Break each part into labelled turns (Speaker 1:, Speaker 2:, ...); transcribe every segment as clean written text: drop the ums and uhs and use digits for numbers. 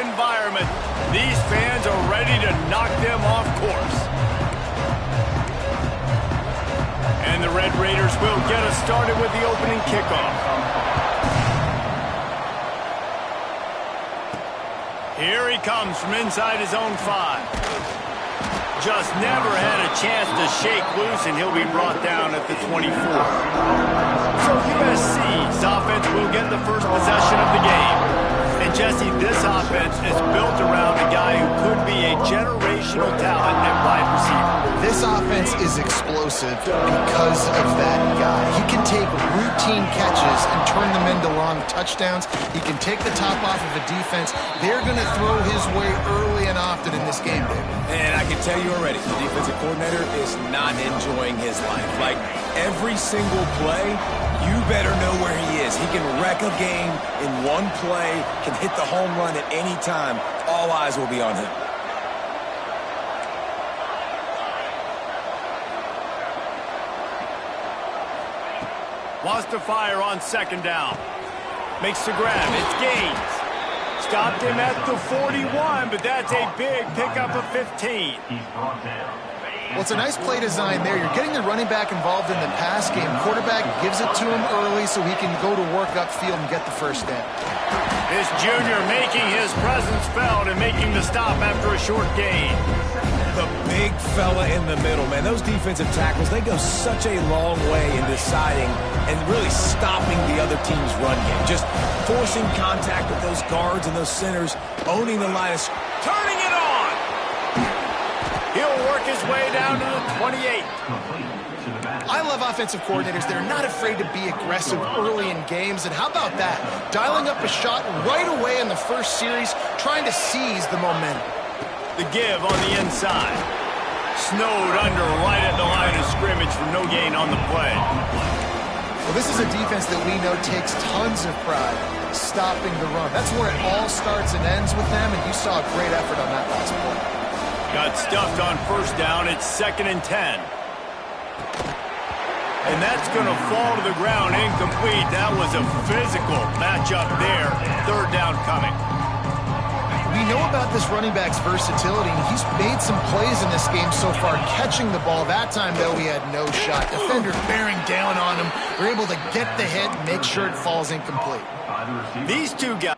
Speaker 1: environment. These fans are ready to knock them off course. And the Red Raiders will get us started with the opening kickoff. Here he comes from inside his own 5. Just never had a chance to shake loose, and he'll be brought down at the 24. So USC's offense will get the first possession of the game. And Jesse, this offense is built around a guy who could be a generational talent at wide receiver.
Speaker 2: This offense is explosive because of that guy. He can take routine catches and turn them into long touchdowns. He can take the top off of a defense. They're going to throw his way early and often in this game, David.
Speaker 3: And I can tell you already, the defensive coordinator is not enjoying his life. Like, every single play, you better know where he is. He can wreck a game in one play, can hit the home run at any time. All eyes will be on him.
Speaker 1: Wants to fire on second down. Makes the grab. It's Gaines. Stopped him at the 41, but that's a big pickup of 15.
Speaker 2: Well, it's a nice play design there. You're getting the running back involved in the pass game. Quarterback gives it to him early so he can go to work upfield and get the first down.
Speaker 1: This junior making his presence felt and making the stop after a short gain.
Speaker 3: The big fella in the middle, man. Those defensive tackles, they go such a long way in deciding and really stopping the other team's run game. Just forcing contact with those guards and those centers, owning the line,
Speaker 1: turning it on. He'll work his way down to the 28.
Speaker 2: I love offensive coordinators. They're not afraid to be aggressive early in games. And how about that? Dialing up a shot right away in the first series, trying to seize the momentum.
Speaker 1: The give on the inside. Snowed under right at the line of scrimmage for no gain on the play.
Speaker 2: Well, this is a defense that we know takes tons of pride stopping the run. That's where it all starts and ends with them, and you saw a great effort on that last play.
Speaker 1: Got stuffed on first down. It's 2nd and 10. And that's going to fall to the ground incomplete. That was a physical matchup there. 3rd down coming.
Speaker 2: We know about this running back's versatility, and he's made some plays in this game so far, catching the ball. That time, though, he had no shot. Defender bearing down on him. We're able to get the hit and make sure it falls incomplete.
Speaker 1: These two guys.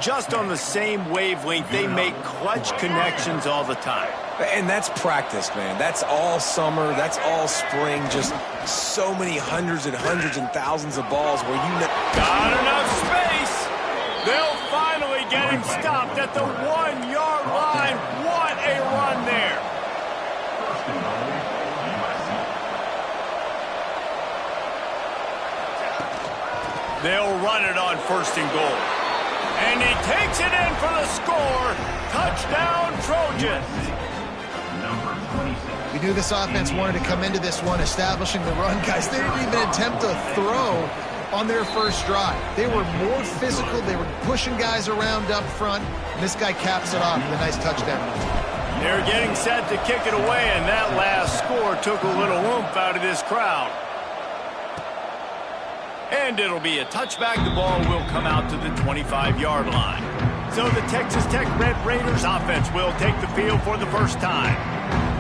Speaker 1: Just on the same wavelength, they make clutch connections all the time.
Speaker 3: and that's practice, man. That's all summer. That's all spring. Just so many hundreds and thousands of balls where you know.
Speaker 1: Got enough space. They'll finally get him stopped at the 1-yard line. What a run there. They'll run it on 1st and goal. And he takes it in for the score. Touchdown, Trojans.
Speaker 2: We knew this offense wanted to come into this one establishing the run, guys. They didn't even attempt to throw on their first drive. They were more physical. They were pushing guys around up front. And this guy caps it off with a nice touchdown.
Speaker 1: They're getting set to kick it away, and that last score took a little oomph out of this crowd. And it'll be a touchback. The ball will come out to the 25-yard line. So the Texas Tech Red Raiders offense will take the field for the first time.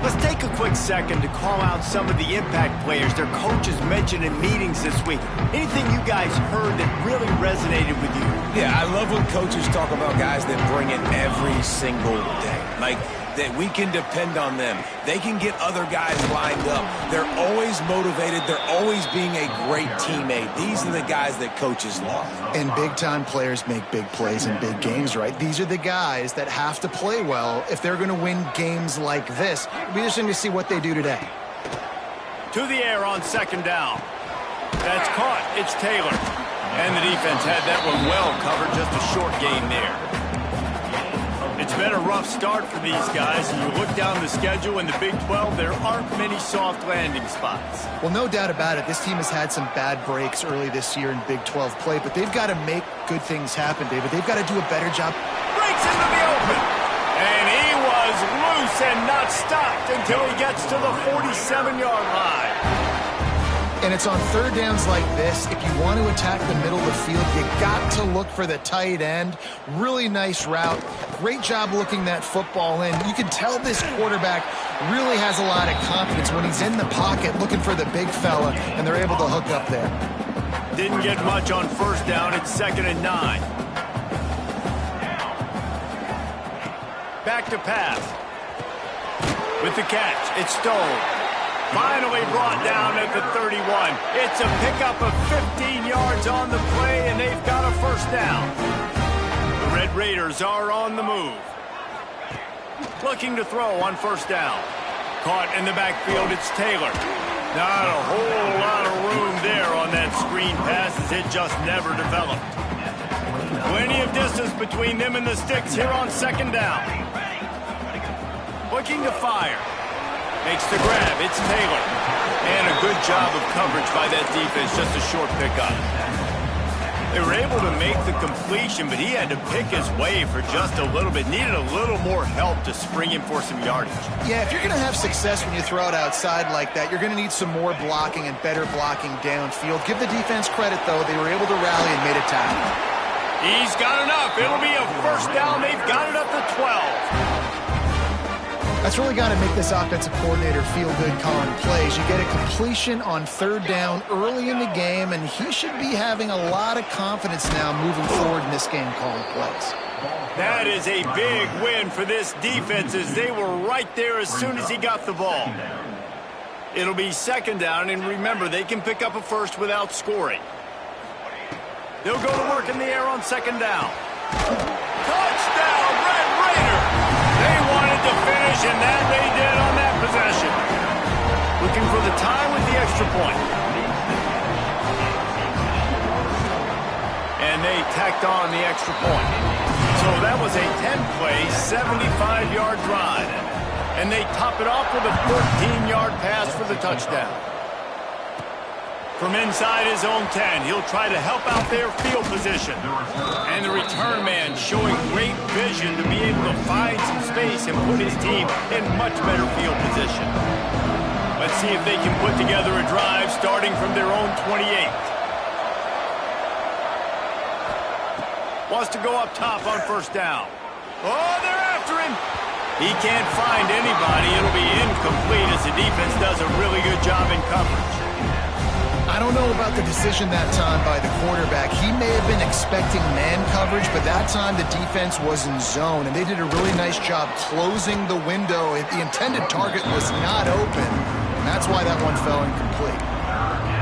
Speaker 1: Let's take a quick second to call out some of the impact players their coaches mentioned in meetings this week. Anything you guys heard that really resonated with you?
Speaker 3: Yeah, I love when coaches talk about guys that bring it every single day. Like, that we can depend on them. They can get other guys lined up. They're always motivated. They're always being a great teammate. These are the guys that coaches love.
Speaker 2: And big-time players make big plays in big games, right? These are the guys that have to play well if they're going to win games like this. It'll be interesting to see what they do today.
Speaker 1: To the air on 2nd down. That's caught. It's Taylor. And the defense had that one well covered. Just a short gain there. It's been a rough start for these guys, and you look down the schedule in the Big 12, there aren't many soft landing spots.
Speaker 2: Well, no doubt about it. This team has had some bad breaks early this year in Big 12 play, but they've got to make good things happen, David. They've got to do a better job.
Speaker 1: Breaks into the open, and he was loose moves and not stopped until he gets to the 47-yard line.
Speaker 2: And it's on third downs like this. If you want to attack the middle of the field, you got to look for the tight end. Really nice route. Great job looking that football in. You can tell this quarterback really has a lot of confidence when he's in the pocket looking for the big fella, and they're able to hook up there.
Speaker 1: Didn't get much on first down. It's 2nd and 9. Back to pass. With the catch, it's Stone. Finally brought down at the 31. It's a pickup of 15 yards on the play, and they've got a first down. The Red Raiders are on the move. Looking to throw on first down. Caught in the backfield, it's Taylor. Not a whole lot of room there on that screen pass as it just never developed. Plenty of distance between them and the sticks here on 2nd down. Looking to fire. Makes the grab. It's Taylor. And a good job of coverage by that defense. Just a short pickup. They were able to make the completion, but he had to pick his way for just a little bit. Needed a little more help to spring him for some yardage.
Speaker 2: Yeah, if you're going to have success when you throw it outside like that, you're going to need some more blocking and better blocking downfield. Give the defense credit, though. They were able to rally and made a tackle.
Speaker 1: He's got enough. It'll be a first down. They've got it up to 12.
Speaker 2: That's really got to make this offensive coordinator feel good calling plays. You get a completion on third down early in the game, and he should be having a lot of confidence now moving forward in this game calling plays.
Speaker 1: That is a big win for this defense as they were right there as soon as he got the ball. It'll be 2nd down, and remember, they can pick up a first without scoring. They'll go to work in the air on 2nd down. Touchdown, Red Raider! They wanted to finish, and that they did on that possession. Looking for the tie with the extra point. And they tacked on the extra point. So that was a 10-play, 75-yard drive. And they top it off with a 14-yard pass for the touchdown. From inside his own 10, he'll try to help out their field position. And the return man showing great vision to be able to find some space and put his team in much better field position. Let's see if they can put together a drive starting from their own 28. Wants to go up top on first down. Oh, they're after him. He can't find anybody. It'll be incomplete as the defense does a really good job in coverage.
Speaker 2: I don't know about the decision that time by the quarterback. He may have been expecting man coverage, but that time the defense was in zone, and they did a really nice job closing the window. The intended target was not open, and that's why that one fell incomplete.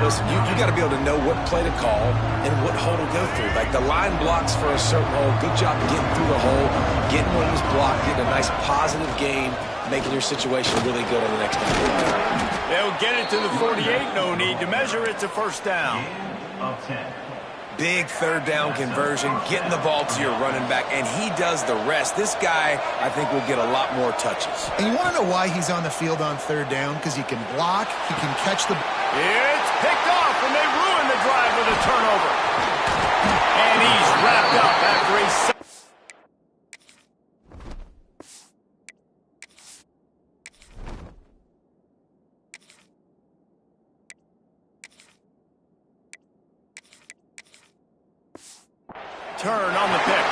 Speaker 3: Listen, you got to be able to know what play to call and what hole to go through. Like the line blocks for a certain hole. Good job getting through the hole, getting what was blocked, getting a nice positive gain, making your situation really good on the next time.
Speaker 1: They'll get it to the 48. No need to measure. It's a first down.
Speaker 3: Big third down conversion, getting the ball to your running back, and he does the rest. This guy, I think, will get a lot more touches.
Speaker 2: And you want to know why he's on the field on third down? Because he can block, he can catch the...
Speaker 1: It's picked off, and they ruin the drive with a turnover. And he's wrapped up after a... turn on the pick.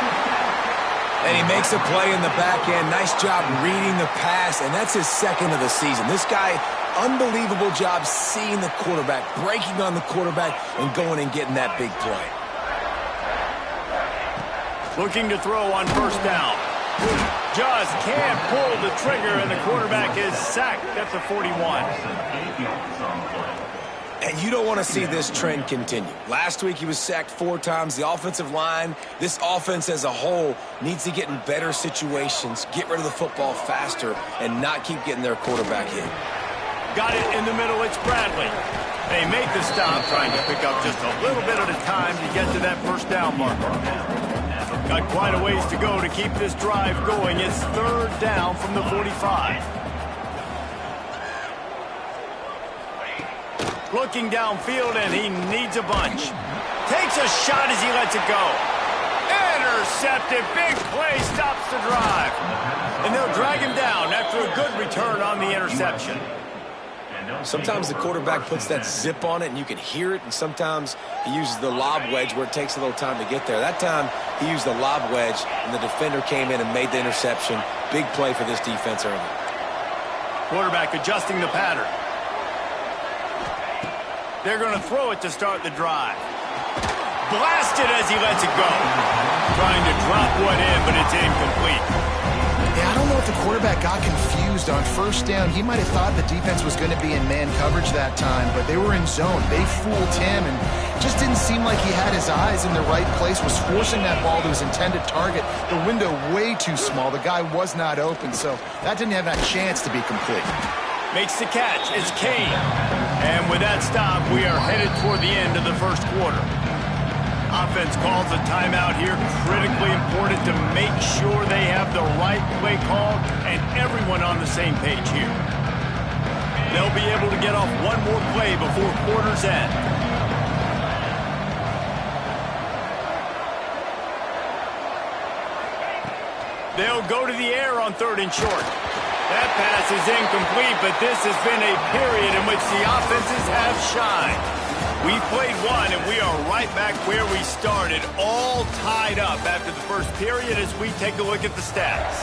Speaker 3: And he makes a play in the back end. Nice job reading the pass, and that's his 2nd of the season. This guy, unbelievable job seeing the quarterback, breaking on the quarterback, and going and getting that big play. Looking to throw on first down.
Speaker 1: Just can't pull the trigger, and the quarterback is sacked at the 41.
Speaker 3: And you don't want to see this trend continue. Last week he was sacked 4 times. The offensive line, this offense as a whole, needs to get in better situations, get rid of the football faster, and not keep getting their quarterback hit.
Speaker 1: Got it in the middle. It's Bradley. They make the stop, trying to pick up just a little bit at a time to get to that first down marker. Got quite a ways to go to keep this drive going. It's third down from the 45. Looking downfield, and he needs a bunch. Takes a shot as he lets it go. Intercepted. Big play stops the drive. And they'll drag him down after a good return on the interception.
Speaker 3: Sometimes the quarterback puts that zip on it and you can hear it, and sometimes he uses the lob wedge where it takes a little time to get there. That time he used the lob wedge and the defender came in and made the interception. Big play for this defense early.
Speaker 1: Quarterback adjusting the pattern. They're going to throw it to start the drive. Blasted as he lets it go. Trying to drop one in, but it's incomplete.
Speaker 2: Yeah, I don't know if the quarterback got confused on first down. He might have thought the defense was going to be in man coverage that time, but they were in zone. They fooled him, and just didn't seem like he had his eyes in the right place, was forcing that ball to his intended target. The window way too small. The guy was not open, so that didn't have that chance to be complete.
Speaker 1: Makes the catch. It's Kane. And with that stop, we are headed toward the end of the first quarter. Offense calls a timeout here. Critically important to make sure they have the right play call and everyone on the same page here. They'll be able to get off one more play before quarter's end. They'll go to the air on 3rd and short. That pass is incomplete, but this has been a period in which the offenses have shined. We played one, and we are right back where we started, all tied up after the first period as we take a look at the stats.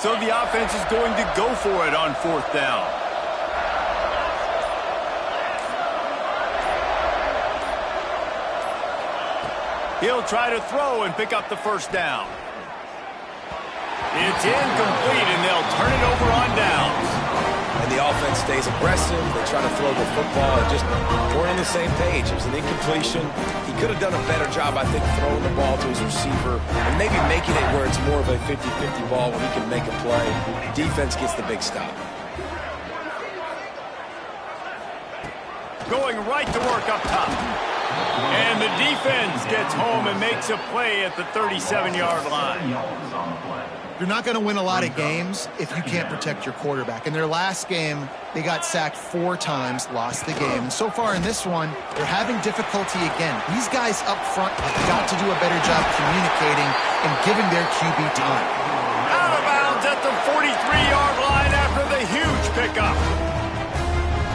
Speaker 1: So the offense is going to go for it on 4th down. He'll try to throw and pick up the first down. It's incomplete, and they'll turn it over on downs.
Speaker 3: And the offense stays aggressive. They try to throw the football and just we're on the same page. It was an incompletion. He could have done a better job, I think, throwing the ball to his receiver and maybe making it where it's more of a 50-50 ball where he can make a play. Defense gets the big stop.
Speaker 1: Going right to work up top. And the defense gets home and makes a play at the 37-yard line.
Speaker 2: You're not going to win a lot of games if you can't protect your quarterback. In their last game, they got sacked 4 times, lost the game. And so far in this one, they're having difficulty again. These guys up front have got to do a better job communicating and giving their QB time.
Speaker 1: Out of bounds at the 43-yard line after the huge pickup.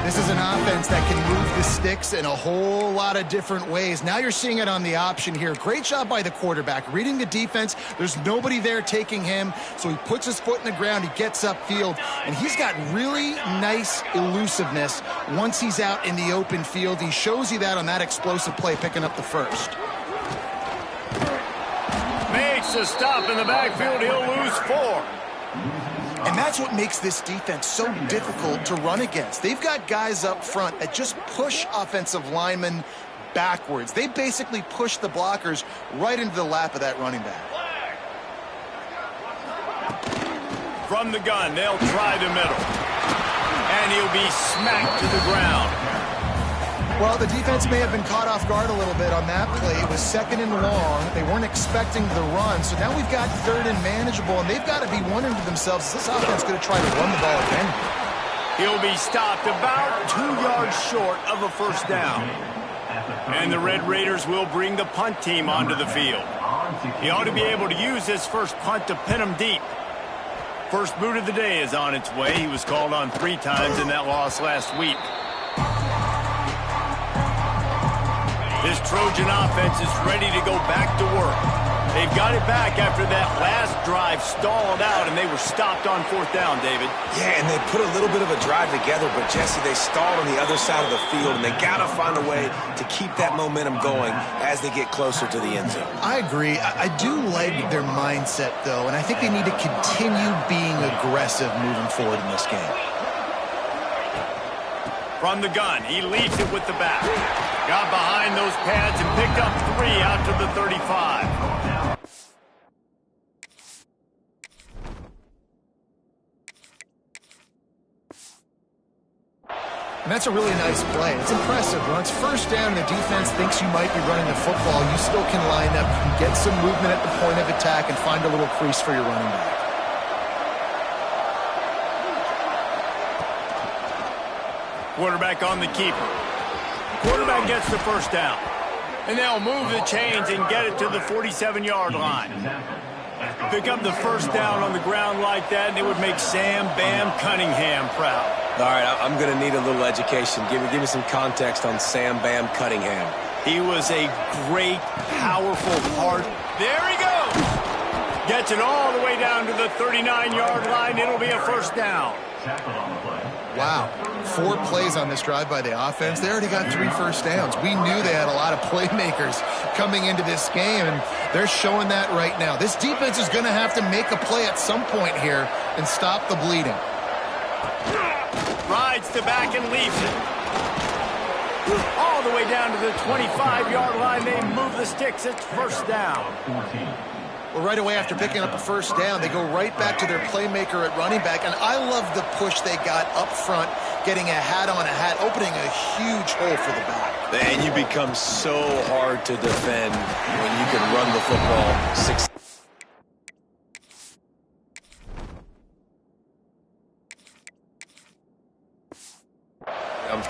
Speaker 2: This is an offense that can move the sticks in a whole lot of different ways. Now you're seeing it on the option here. Great job by the quarterback. Reading the defense, there's nobody there taking him, so he puts his foot in the ground, he gets upfield, and he's got really nice elusiveness once he's out in the open field. He shows you that on that explosive play, picking up the first.
Speaker 1: Makes a stop in the backfield. He'll lose 4.
Speaker 2: And that's what makes this defense so difficult to run against. They've got guys up front that just push offensive linemen backwards. They basically push the blockers right into the lap of that running back.
Speaker 1: From the gun, they'll try the middle. And he'll be smacked to the ground.
Speaker 2: Well, the defense may have been caught off guard a little bit on that play. It was 2nd and long. They weren't expecting the run. So now we've got 3rd and manageable, and they've got to be wondering to themselves, is this offense going to try to run the ball again?
Speaker 1: He'll be stopped about 2 yards short of a first down. And the Red Raiders will bring the punt team onto the field. He ought to be able to use this first punt to pin him deep. First boot of the day is on its way. He was called on 3 times in that loss last week. This Trojan offense is ready to go back to work. They've got it back after that last drive stalled out, and they were stopped on 4th down, David.
Speaker 3: Yeah, and they put a little bit of a drive together, but, Jesse, they stalled on the other side of the field, and they got to find a way to keep that momentum going as they get closer to the end zone.
Speaker 2: I agree. I do like their mindset, though, and I think they need to continue being aggressive moving forward in this game.
Speaker 1: From the gun, he leads it with the back. Got behind those pads and picked up 3 out to the 35.
Speaker 2: And that's a really nice play. It's impressive. When it's first down and the defense thinks you might be running the football, you still can line up, you can get some movement at the point of attack and find a little crease for your running back.
Speaker 1: Quarterback on the keeper. Quarterback gets the first down. And they'll move the chains and get it to the 47-yard line. Pick up the first down on the ground like that, and it would make Sam Bam Cunningham proud.
Speaker 3: All right, I'm going to need a little education. Give me some context on Sam Bam Cunningham.
Speaker 1: He was a great, powerful heart. There he goes. Gets it all the way down to the 39-yard line. It'll be a first down.
Speaker 2: Wow. 4 plays on this drive by the offense. They already got 3 first downs. We knew they had a lot of playmakers coming into this game, and they're showing that right now. This defense is going to have to make a play at some point here and stop the bleeding.
Speaker 1: Rides to back and leaves it. All the way down to the 25-yard line. They move the sticks. It's first down.
Speaker 2: Well, right away after picking up a first down, they go right back to their playmaker at running back. And I love the push they got up front, getting a hat on a hat, opening a huge hole for the back.
Speaker 3: And you become so hard to defend when you can run the football 6.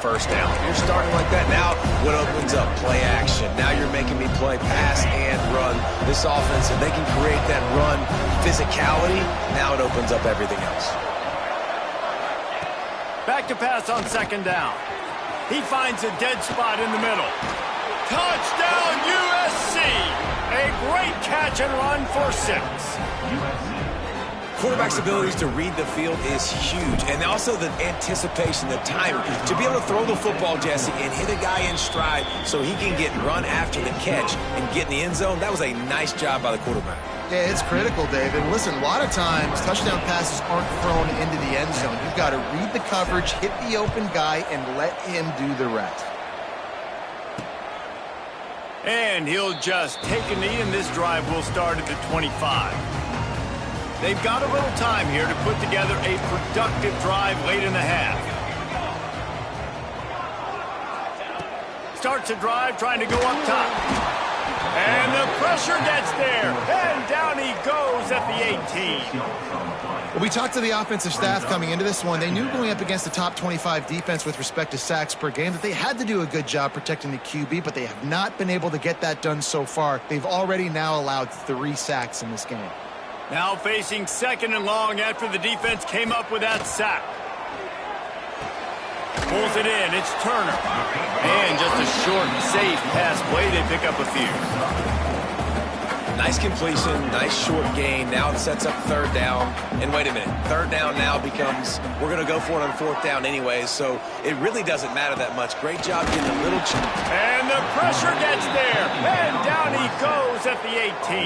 Speaker 3: First down. You're starting like that. Now what opens up? Play action. Now you're making me play pass and run. This offense, if they can create that run physicality, now it opens up everything else.
Speaker 1: Back to pass on second down. He finds a dead spot in the middle. Touchdown USC! A great catch and run for 6.
Speaker 3: Quarterback's abilities to read the field is huge, and also the anticipation, the timing. To be able to throw the football, Jesse, and hit a guy in stride so he can get run after the catch and get in the end zone, that was a nice job by the quarterback.
Speaker 2: Yeah, it's critical, David. Listen, a lot of times touchdown passes aren't thrown into the end zone. You've got to read the coverage, hit the open guy, and let him do the rest.
Speaker 1: And he'll just take a knee, and this drive will start at the 25. They've got a little time here to put together a productive drive late in the half. Starts a drive trying to go up top. And the pressure gets there. And down he goes at the 18.
Speaker 2: Well, we talked to the offensive staff coming into this one. They knew going up against the top 25 defense with respect to sacks per game that they had to do a good job protecting the QB, but they have not been able to get that done so far. They've already now allowed 3 sacks in this game.
Speaker 1: Now facing second and long after the defense came up with that sack. Pulls it in. It's Turner. And just a short, safe pass play. They pick up a few.
Speaker 3: Nice completion, nice short gain. Now it sets up third down. And wait a minute, third down now becomes, we're going to go for it on fourth down anyways, so it really doesn't matter that much. Great job getting a little chunk.
Speaker 1: And the pressure gets there. And down he goes at the 18.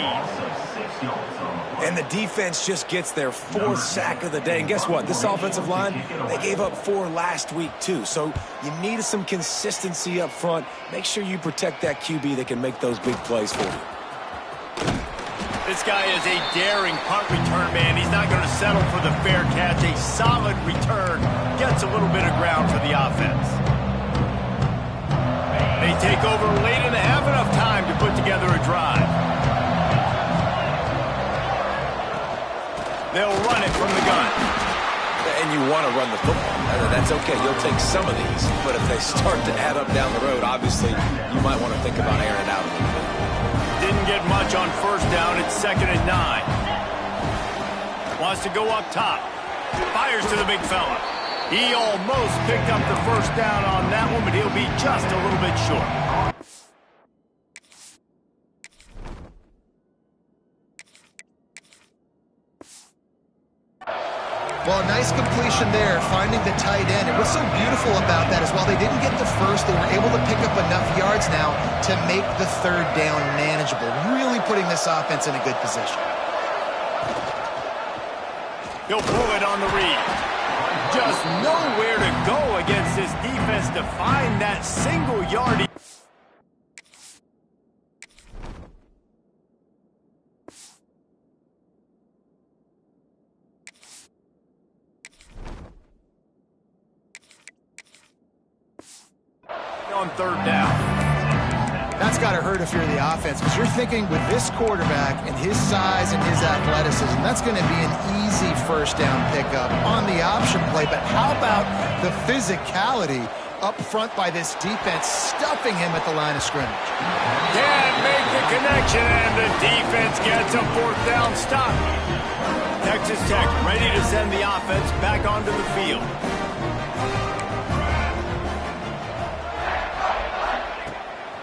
Speaker 3: And the defense just gets their 4th sack of the day. And guess what? This offensive line, they gave up 4 last week too. So you need some consistency up front. Make sure you protect that QB that can make those big plays for you.
Speaker 1: This guy is a daring punt return man. He's not going to settle for the fair catch. A solid return. Gets a little bit of ground for the offense. They take over late in the half, enough time to put together a drive. They'll run it from the gun.
Speaker 3: And you want to run the football. That's okay. You'll take some of these. But if they start to add up down the road, obviously, you might want to think about airing it out a little bit.
Speaker 1: Didn't get much on first down. It's 2nd and 9. Wants to go up top. Fires to the big fella. He almost picked up the first down on that one, but he'll be just a little bit short.
Speaker 2: Well, a nice completion there, finding the tight end. And what's so beautiful about that is while they didn't get the first, they were able to pick up enough yards now to make the third down manageable, really putting this offense in a good position.
Speaker 1: He'll pull it on the read. Just nowhere to go against this defense to find that single yard. On third down.
Speaker 2: That's that's got to hurt if you're the offense, because you're thinking with this quarterback and his size and his athleticism, that's going to be an easy first down pickup on the option play. But how about the physicality up front by this defense, stuffing him at the line of scrimmage?
Speaker 1: Can't make the connection, and the defense gets a fourth down stop. Texas Tech ready to send the offense back onto the field.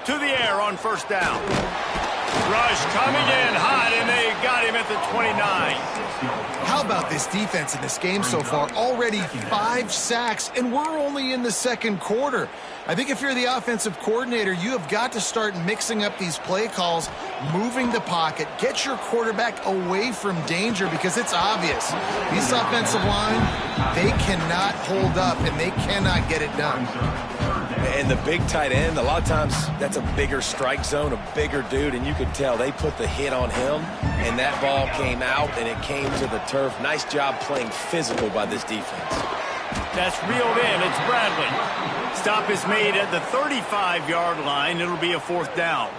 Speaker 1: To the air on first down. Rush coming in hot, and they got him at the 29.
Speaker 2: How about this defense in this game so far? Already 5 sacks, and we're only in the second quarter. I think if you're the offensive coordinator, you have got to start mixing up these play calls, moving the pocket, get your quarterback away from danger, because it's obvious. This offensive line, they cannot hold up, and they cannot get it done.
Speaker 3: And the big tight end, a lot of times that's a bigger strike zone, a bigger dude, and you could tell they put the hit on him, and that ball came out, and it came to the turf. Nice job playing physical by this defense.
Speaker 1: That's reeled in. It's Bradley. Stop is made at the 35-yard line. It'll be a fourth down.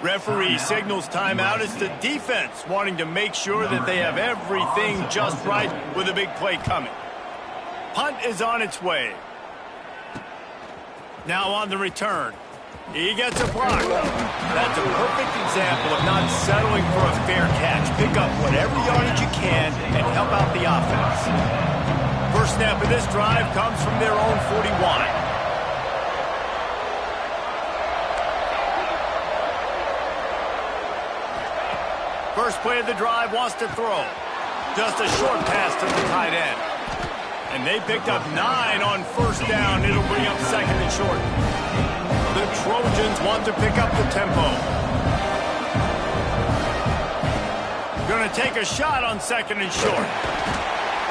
Speaker 1: Referee signals timeout. It's the defense wanting to make sure that they have everything just right with a big play coming. Punt is on its way. Now on the return. He gets a block. That's a perfect example of not settling for a fair catch. Pick up whatever yardage you can and help out the offense. First snap of this drive comes from their own 41. First play of the drive, wants to throw. Just a short pass to the tight end. And they picked up 9 on first down. It'll bring up second and short. The Trojans want to pick up the tempo. Going to take a shot on second and short.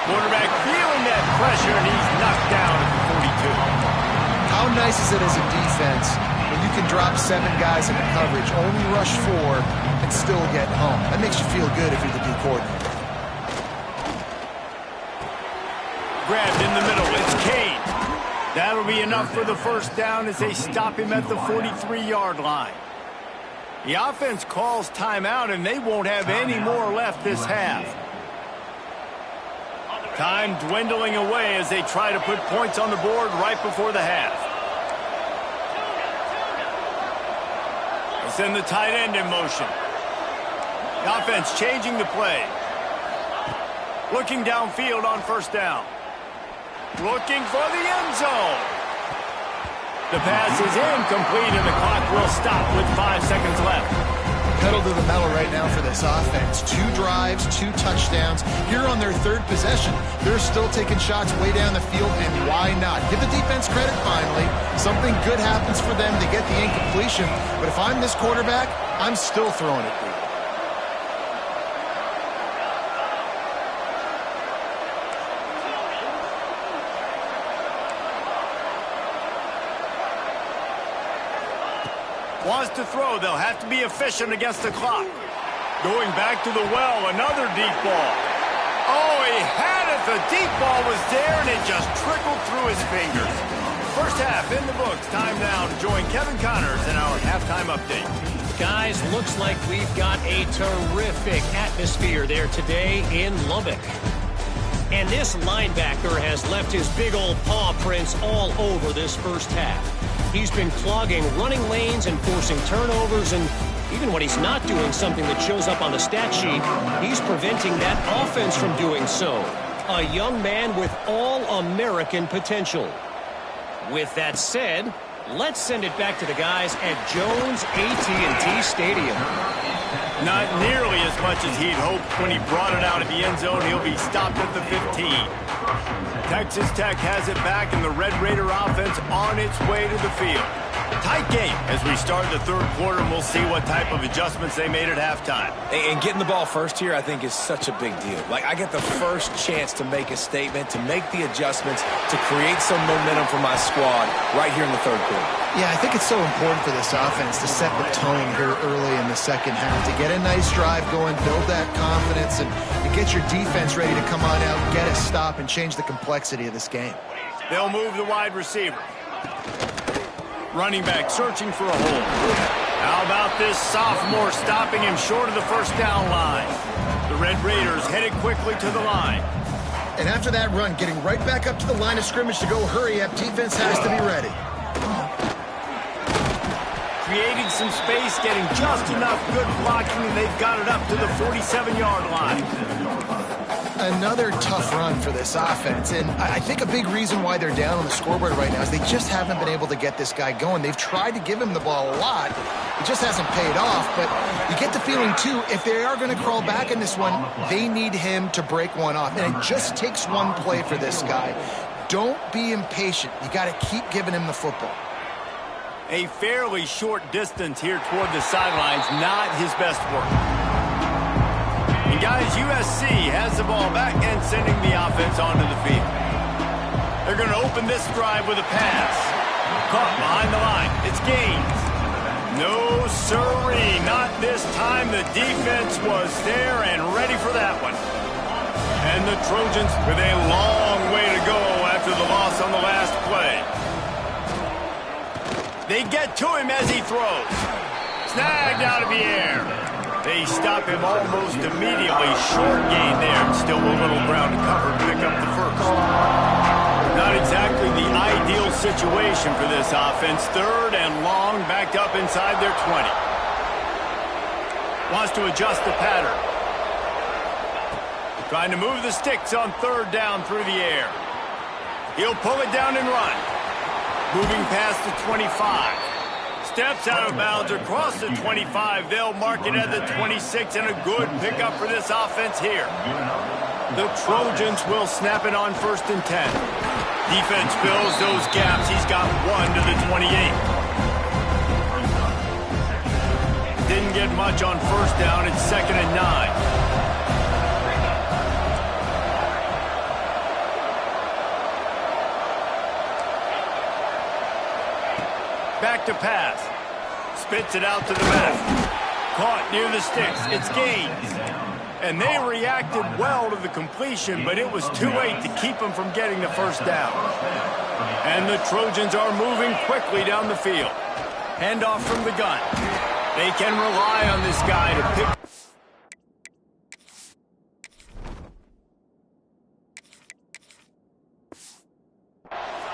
Speaker 1: Quarterback feeling that pressure, and he's knocked down at the 42.
Speaker 2: How nice is it as a defense when you can drop 7 guys into coverage, only rush 4, and still get home? That makes you feel good if you're the D coordinator.
Speaker 1: Grabbed in the middle. It's Kane. That'll be enough for the first down as they stop him at the 43-yard line. The offense calls timeout, and they won't have any more left this half. Time dwindling away as they try to put points on the board right before the half. They send the tight end in motion. The offense changing the play. Looking downfield on first down. Looking for the end zone. The pass is incomplete, and the clock will stop with 5 seconds left.
Speaker 2: Pedal to the metal right now for this offense. 2 drives, 2 touchdowns. Here on their 3rd possession, they're still taking shots way down the field, and why not? Give the defense credit finally. Something good happens for them to get the incompletion, but if I'm this quarterback, I'm still throwing it deep.
Speaker 1: Wants to throw. They'll have to be efficient against the clock. Going back to the well, another deep ball. Oh, he had it. The deep ball was there, and it just trickled through his fingers. First half in the books. Time now to join Kevin Connors in our halftime update.
Speaker 4: Guys, looks like we've got a terrific atmosphere there today in Lubbock. And this linebacker has left his big old paw prints all over this first half. He's been clogging running lanes and forcing turnovers, and even when he's not doing something that shows up on the stat sheet, he's preventing that offense from doing so. A young man with all-American potential. With that said, let's send it back to the guys at Jones AT&T Stadium.
Speaker 1: Not nearly as much as he'd hoped when he brought it out of the end zone. He'll be stopped at the 15. Texas Tech has it back, and the Red Raider offense on its way to the field. Tight game as we start the 3rd quarter, and we'll see what type of adjustments they made at halftime.
Speaker 3: And getting the ball first here, I think, is such a big deal. Like, I get the first chance to make a statement, to make the adjustments, to create some momentum for my squad right here in the 3rd quarter.
Speaker 2: Yeah, I think it's so important for this offense to set the tone here early in the second half, to get a nice drive going, build that confidence, and get your defense ready to come on out, get a stop, and change the complexity of this game.
Speaker 1: They'll move the wide receiver. Running back searching for a hole. How about this sophomore stopping him short of the first down line? The Red Raiders headed quickly to the line.
Speaker 2: And after that run, getting right back up to the line of scrimmage to go hurry up, defense has to be ready.
Speaker 1: Creating some space, getting just enough good blocking, and they've got it up to the 47-yard line.
Speaker 2: Another tough run for this offense, and I think a big reason why they're down on the scoreboard right now is they just haven't been able to get this guy going. They've tried to give him the ball a lot. It just hasn't paid off, but you get the feeling, too, if they are going to crawl back in this one, they need him to break one off, and it just takes one play for this guy. Don't be impatient. You got to keep giving him the football.
Speaker 1: A fairly short distance here toward the sidelines, not his best work. And guys, USC has the ball back and sending the offense onto the field. They're going to open this drive with a pass. Caught behind the line. It's Gaines. No sirree, not this time. The defense was there and ready for that one. And the Trojans with a long way to go after the loss on the last play. They get to him as he throws. Snagged out of the air. They stop him almost immediately. Short gain there. Still a little ground to cover to pick up the first. Not exactly the ideal situation for this offense. Third and long, backed up inside their 20. Wants to adjust the pattern. Trying to move the sticks on third down through the air. He'll pull it down and run. Moving past the 25. Steps out of bounds across the 25. They'll mark it at the 26, and a good pickup for this offense here. The Trojans will snap it on 1st and 10. Defense fills those gaps. He's got one to the 28. Didn't get much on first down. It's 2nd and 9. Back to pass. Spits it out to the left. Caught near the sticks. It's Gaines. And they reacted well to the completion, but it was too late to keep them from getting the first down. And the Trojans are moving quickly down the field. Handoff from the gun. They can rely on this guy to pick.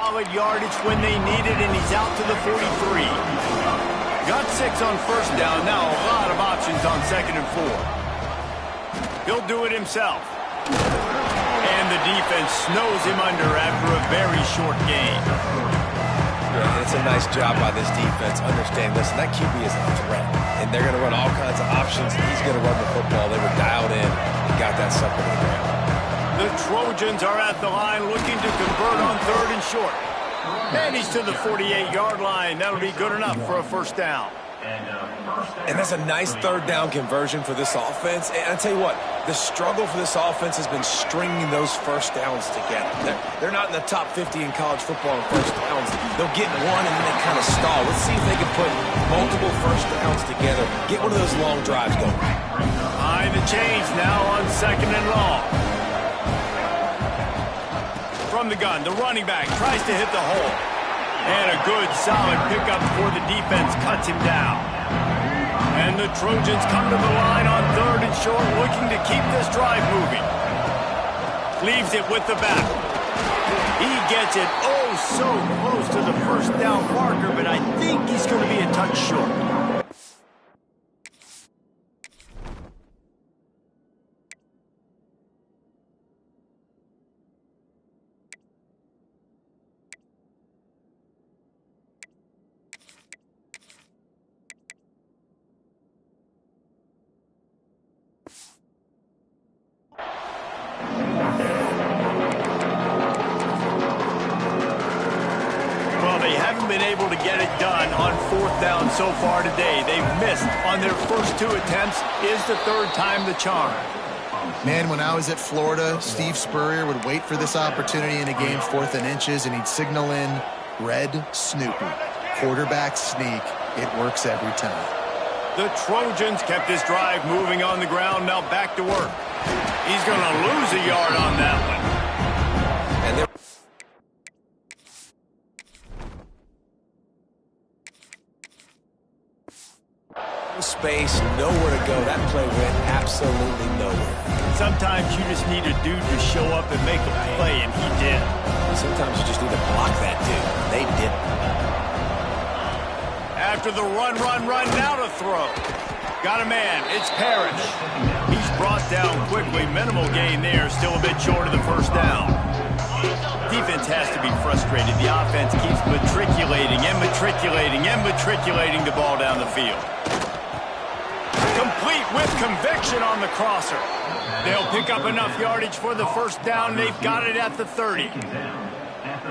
Speaker 1: Solid yardage when they need it, and he's out to the 43. Got 6 on first down. Now a lot of options on 2nd and 4. He'll do it himself. And the defense snows him under after a very short gain.
Speaker 3: Yeah, it's a nice job by this defense. Understand, listen, that QB is a threat. And they're going to run all kinds of options. He's going to run the football. They were dialed in and got that sucker to the ground.
Speaker 1: The Trojans are at the line looking to convert on 3rd and short. And he's to the 48-yard line. That'll be good enough for a first down.
Speaker 3: And that's a nice 3rd down conversion for this offense. And I tell you what, the struggle for this offense has been stringing those first downs together. They're not in the top 50 in college football in first downs. They'll get one and then they kind of stall. Let's see if they can put multiple first downs together. Get one of those long drives going.
Speaker 1: Behind the chains now on 2nd and long. From the gun, the running back tries to hit the hole. And a good, solid pickup before the defense cuts him down. And the Trojans come to the line on 3rd and short, looking to keep this drive moving. Leaves it with the back. He gets it oh so close to the first down marker, but I think he's going to be a touch short. Been able to get it done on 4th down so far today. They've missed on their first 2 attempts. Is the 3rd time the charm.
Speaker 2: Man, when I was at Florida, Steve Spurrier would wait for this opportunity in a game 4th and inches, and he'd signal in Red Snoopy. Quarterback sneak. It works every time.
Speaker 1: The Trojans kept this drive moving on the ground. Now back to work. He's going to lose a yard on that one.
Speaker 3: Space, nowhere to go. That play went absolutely nowhere.
Speaker 1: Sometimes you just need a dude to show up and make a play, and he did.
Speaker 3: Sometimes you just need to block that dude. They didn't.
Speaker 1: After the run, now to throw. Got a man, it's Parrish. He's brought down quickly, minimal gain there, still a bit short of the first down. Defense has to be frustrated. The offense keeps matriculating the ball down the field. Complete with conviction on the crosser. They'll pick up enough yardage for the first down. They've got it at the 30.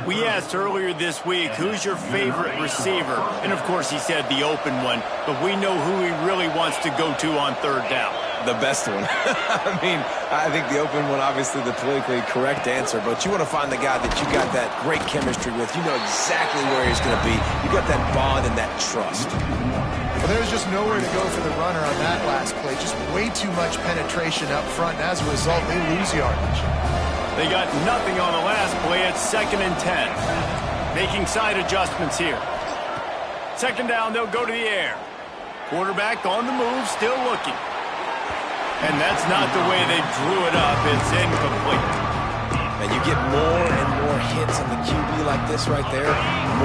Speaker 1: We asked earlier this week, who's your favorite receiver? And, of course, he said the open one, but we know who he really wants to go to on third down.
Speaker 3: The best one. I mean, I think the open one, obviously the politically correct answer, but you want to find the guy that you got that great chemistry with. You know exactly where he's going to be. You got that bond and that trust.
Speaker 2: Well, there's just nowhere to go for the runner on that last play. Just way too much penetration up front, and as a result, they lose yardage.
Speaker 1: They got nothing on the last play. It's 2nd and 10. Making side adjustments here. Second down, they'll go to the air. Quarterback on the move, still looking. And that's not the way they drew it up. It's incomplete.
Speaker 3: And you get more and more hits on the QB like this right there.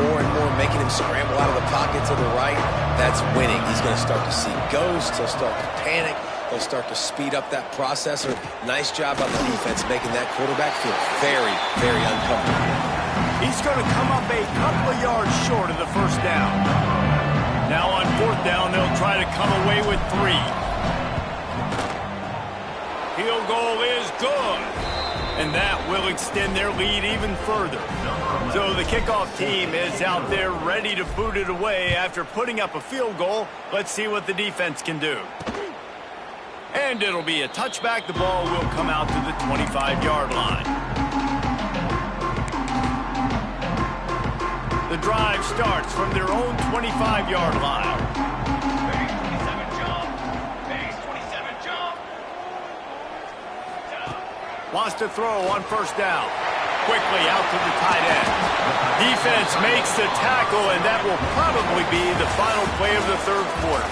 Speaker 3: More and more making him scramble out of the pocket to the right. That's winning. He's going to start to see ghosts. He'll start to panic. He'll start to speed up that processor. Nice job on the defense making that quarterback feel very, very uncomfortable.
Speaker 1: He's going to come up a couple of yards short of the first down. Now on fourth down, they'll try to come away with 3. Field goal is good. And that will extend their lead even further. So the kickoff team is out there ready to boot it away after putting up a field goal. Let's see what the defense can do. And it'll be a touchback. The ball will come out to the 25-yard line. The drive starts from their own 25-yard line. Wants to throw on first down. Quickly out to the tight end. Defense makes the tackle, and that will probably be the final play of the third quarter.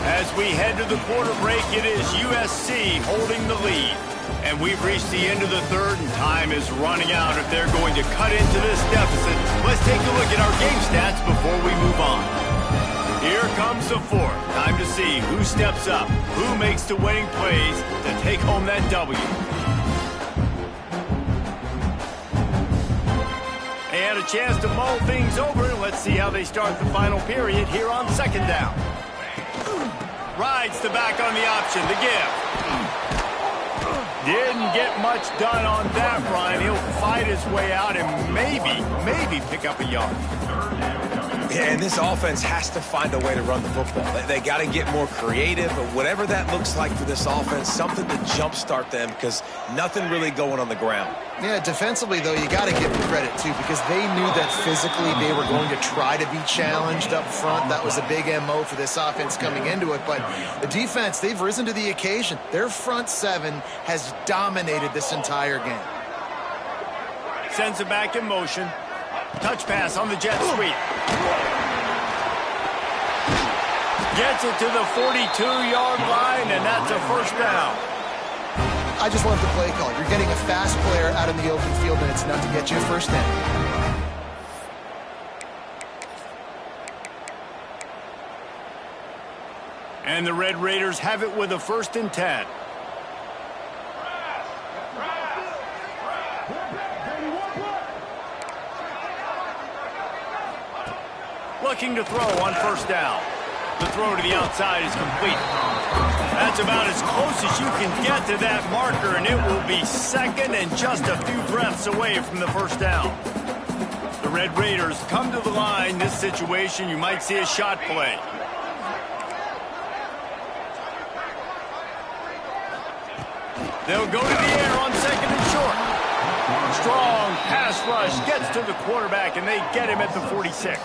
Speaker 1: As we head to the quarter break, it is USC holding the lead. And we've reached the end of the third, and time is running out if they're going to cut into this deficit. Let's take a look at our game stats before we move on. Here comes the fourth. Time to see who steps up, who makes the winning plays to take home that W. And a chance to mull things over. Let's see how they start the final period here on second down. Rides the back on the option, the give. Didn't get much done on that run. He'll fight his way out and maybe pick up a yard.
Speaker 3: Yeah, and this offense has to find a way to run the football. They got to get more creative, but whatever that looks like for this offense, something to jumpstart them because nothing really going on the ground.
Speaker 2: Yeah, defensively, though, you got to give them credit, too, because they knew that physically they were going to try to be challenged up front. That was a big MO for this offense coming into it. But the defense, they've risen to the occasion. Their front seven has dominated this entire game.
Speaker 1: Sends it back in motion. Touch pass on the jet sweep. Gets it to the 42-yard line, and that's a first down.
Speaker 2: I just love the play call. You're getting a fast player out in the open field, and it's enough to get you a first down.
Speaker 1: And the Red Raiders have it with a 1st and 10. Looking to throw on first down. The throw to the outside is complete. That's about as close as you can get to that marker, and it will be second and just a few breaths away from the first down. The Red Raiders come to the line. This situation, you might see a shot play. They'll go to the air on second and short. Strong pass rush gets to the quarterback, and they get him at the 46.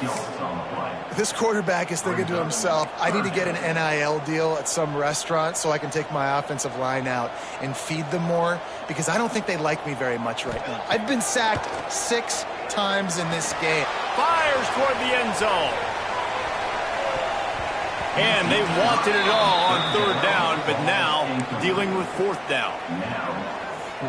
Speaker 2: This quarterback is thinking to himself, I need to get an NIL deal at some restaurant so I can take my offensive line out and feed them more, because I don't think they like me very much right now. I've been sacked 6 times in this game.
Speaker 1: Fires toward the end zone. And they wanted it all on third down, but now dealing with fourth down.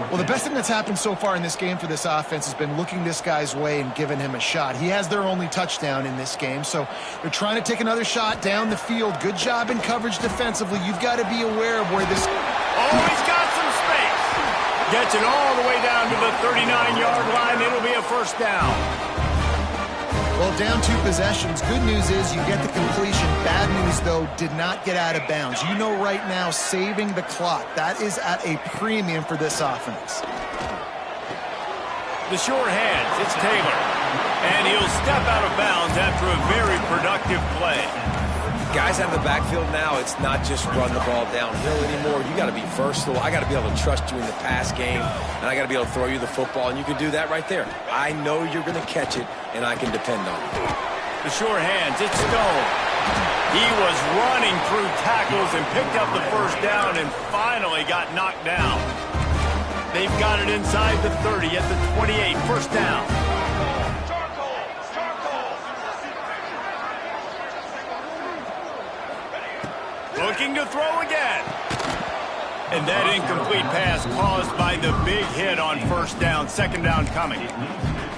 Speaker 2: Well, the best thing that's happened so far in this game for this offense has been looking this guy's way and giving him a shot. He has their only touchdown in this game, so they're trying to take another shot down the field. Good job in coverage defensively. You've got to be aware of where this...
Speaker 1: Oh, he's got some space. Gets it all the way down to the 39-yard line. It'll be a first down.
Speaker 2: Well, down 2 possessions. Good news is you get the completion. Bad news, though, did not get out of bounds. You know right now, saving the clock. That is at a premium for this offense.
Speaker 1: The short hands, it's Taylor. And he'll step out of bounds after a very productive play.
Speaker 3: Guys out of the backfield now, it's not just run the ball downhill anymore. You got to be versatile. I got to be able to trust you in the pass game, and I got to be able to throw you the football, and you can do that right there. I know you're going to catch it, and I can depend on it.
Speaker 1: The short hands, it's Stone. He was running through tackles and picked up the first down and finally got knocked down. They've got it inside the 30 at the 28, first down. Looking to throw again. And that incomplete pass caused by the big hit on first down. Second down coming.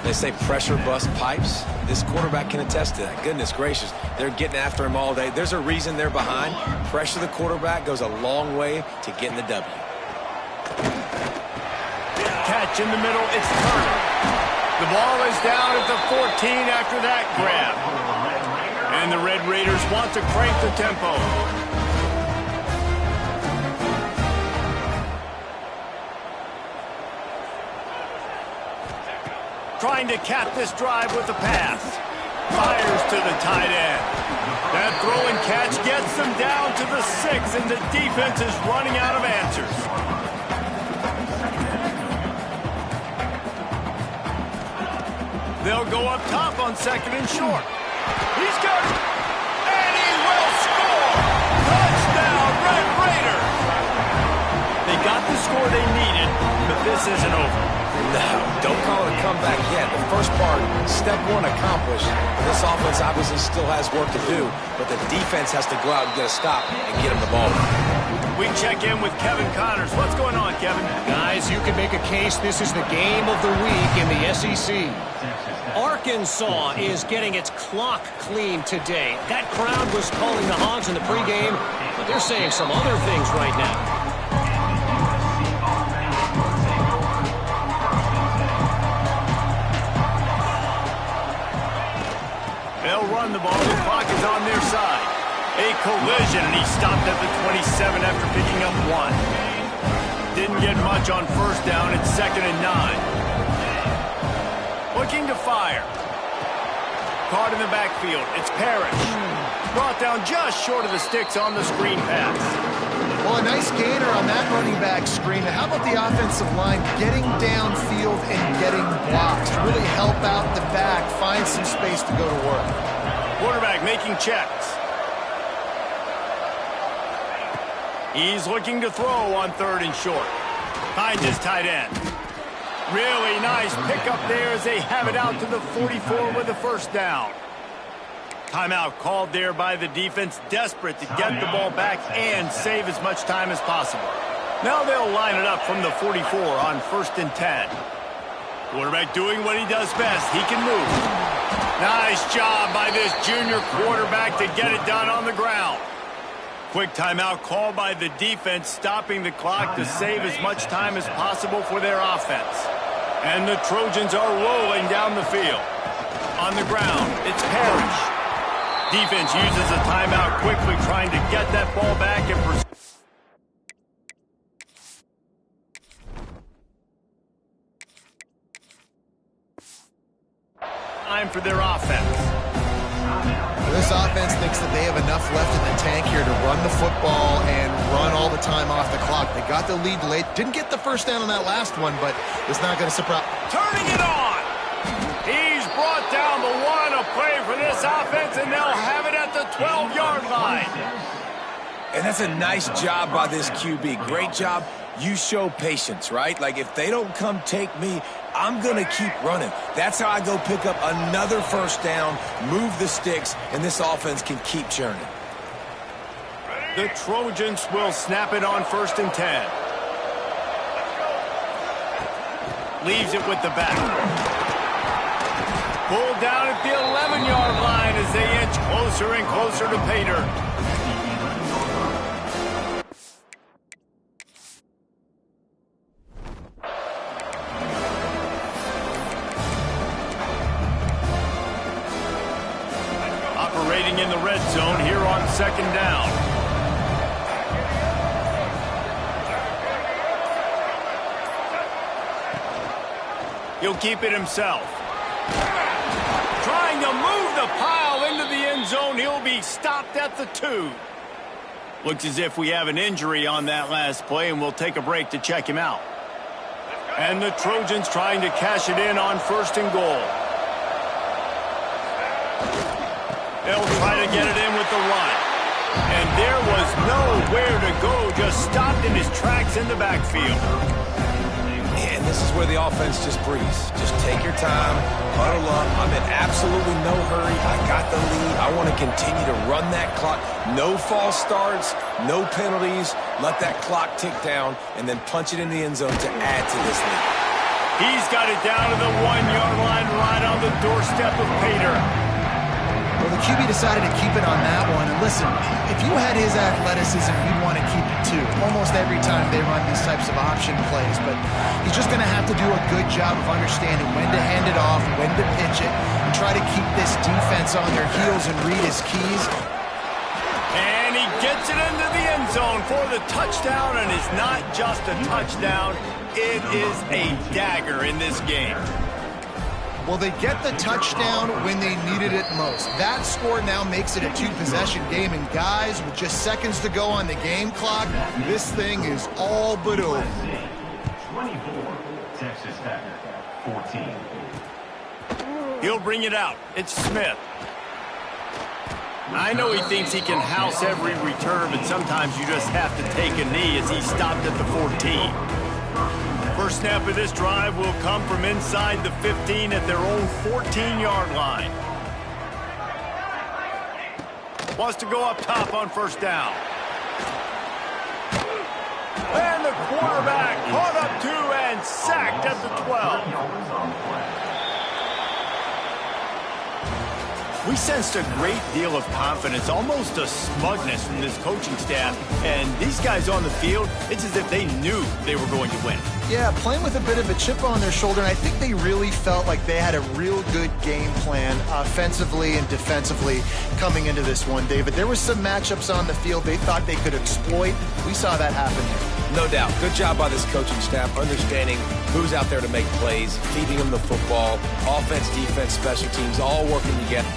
Speaker 3: They say pressure bust pipes. This quarterback can attest to that. Goodness gracious. They're getting after him all day. There's a reason they're behind. Pressure the quarterback goes a long way to getting the W.
Speaker 1: Catch in the middle. It's Turner. The ball is down at the 14 after that grab. And the Red Raiders want to crank the tempo. Trying to cap this drive with a pass. Fires to the tight end. That throw and catch gets them down to the 6, and the defense is running out of answers. They'll go up top on second and short. He's got it. And he will score. Touchdown, Red Raiders. They got the score they needed, but this isn't over.
Speaker 3: No, don't call it a comeback yet. The first part, step 1 accomplished. This offense obviously still has work to do, but the defense has to go out and get a stop and get him the ball.
Speaker 1: We check in with Kevin Connors. What's going on, Kevin?
Speaker 4: Guys, you can make a case this is the game of the week in the SEC. Arkansas is getting its clock cleaned today. That crowd was calling the Hogs in the pregame, but they're saying some other things right now.
Speaker 1: They'll run the ball. The clock is on their side. A collision, and he stopped at the 27 after picking up 1. Didn't get much on first down. It's 2nd and 9. Looking to fire. Caught in the backfield. It's Parrish. Brought down just short of the sticks on the screen pass.
Speaker 2: Well, a nice gainer on that running back screen. How about the offensive line getting downfield and getting blocks to really help out the back, find some space to go to work?
Speaker 1: Quarterback making checks. He's looking to throw on 3rd and short. Finds his tight end. Really nice pickup there as they have it out to the 44 with the first down. Timeout called there by the defense, desperate to get the ball back and save as much time as possible. Now they'll line it up from the 44 on 1st and 10. Quarterback doing what he does best. He can move. Nice job by this junior quarterback to get it done on the ground. Quick timeout called by the defense, stopping the clock to save as much time as possible for their offense. And the Trojans are rolling down the field. On the ground, it's Parrish. Defense uses a timeout quickly, trying to get that ball back and pursue. Time for their offense.
Speaker 2: This offense thinks that they have enough left in the tank here to run the football and run all the time off the clock. They got the lead late. Didn't get the first down on that last one, but it's not going to surprise.
Speaker 1: Turning it on. He's brought down the 1, a play for this offense, and they'll have it at the 12-yard line.
Speaker 3: And that's a nice job by this QB. Great job. You show patience, right? Like, if they don't come take me, I'm going to keep running. That's how I go pick up another first down, move the sticks, and this offense can keep churning.
Speaker 1: The Trojans will snap it on 1st and 10. Leaves it with the back. Pulled down at the 11-yard line as they inch closer and closer to Pater. Operating in the red zone here on 2nd down. He'll keep it himself. Trying to move the pile into the end zone. He'll be stopped at the 2. Looks as if we have an injury on that last play, and we'll take a break to check him out. And the Trojans trying to cash it in on 1st and goal. They'll try to get it in with the run. And there was nowhere to go, just stopped in his tracks in the backfield.
Speaker 3: And this is where the offense just breathes. Just take your time, huddle up. I'm in absolutely no hurry. I got the lead. I want to continue to run that clock. No false starts, no penalties. Let that clock tick down and then punch it in the end zone to add to this lead.
Speaker 1: He's got it down to the 1-yard line right on the doorstep of Pater.
Speaker 2: Well, the QB decided to keep it on that one. And listen, if you had his athleticism, you'd want to keep it too. Almost every time they run these types of option plays. But he's just going to have to do a good job of understanding when to hand it off, when to pitch it, and try to keep this defense on their heels and read his keys.
Speaker 1: And he gets it into the end zone for the touchdown, and it's not just a touchdown. It is a dagger in this game.
Speaker 2: Well, they get the touchdown when they needed it most. That score now makes it a 2-possession game. And guys, with just seconds to go on the game clock, this thing is all but over.
Speaker 5: 24, Texas Tech, 14.
Speaker 1: He'll bring it out. It's Smith. I know he thinks he can house every return, but sometimes you just have to take a knee as he stopped at the 14. First snap of this drive will come from inside the 15 at their own 14-yard line. Wants to go up top on 1st down. And the quarterback caught up to and sacked at the 12. We sensed a great deal of confidence, almost a smugness from this coaching staff. And these guys on the field, it's as if they knew they were going to win.
Speaker 2: Yeah, playing with a bit of a chip on their shoulder, and I think they really felt like they had a real good game plan offensively and defensively coming into this one, David. There were some matchups on the field they thought they could exploit. We saw that happen here.
Speaker 3: No doubt. Good job by this coaching staff, understanding who's out there to make plays, feeding them the football, offense, defense, special teams, all working together.